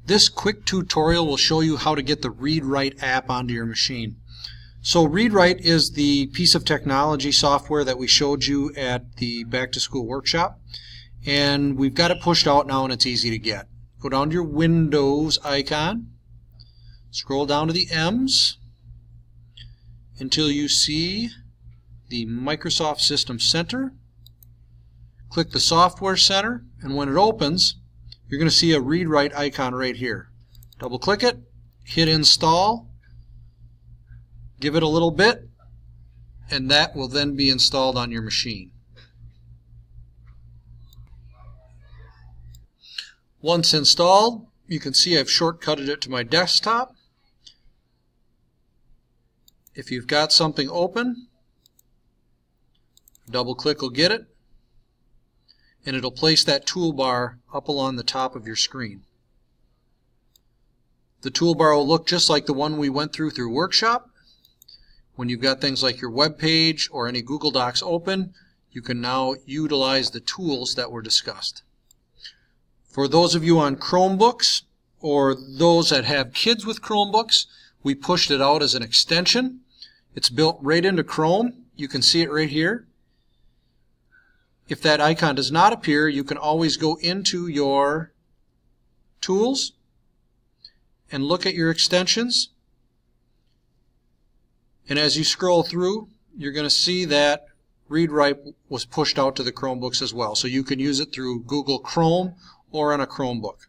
This quick tutorial will show you how to get the Read-Write app onto your machine. So Read-Write is the piece of technology software that we showed you at the Back to School workshop, and we've got it pushed out now and it's easy to get. Go down to your Windows icon, scroll down to the M's until you see the Microsoft System Center. Click the Software Center, and when it opens, you're going to see a Read-Write icon right here. Double click it, hit install, give it a little bit, and that will then be installed on your machine. Once installed, you can see I've shortcutted it to my desktop. If you've got something open, double click will get it, and it'll place that toolbar up along the top of your screen. The toolbar will look just like the one we went through workshop. When you've got things like your web page or any Google Docs open, you can now utilize the tools that were discussed. For those of you on Chromebooks or those that have kids with Chromebooks, we pushed it out as an extension. It's built right into Chrome. You can see it right here. If that icon does not appear, you can always go into your tools and look at your extensions. And as you scroll through, you're going to see that Read-Write was pushed out to the Chromebooks as well. So you can use it through Google Chrome or on a Chromebook.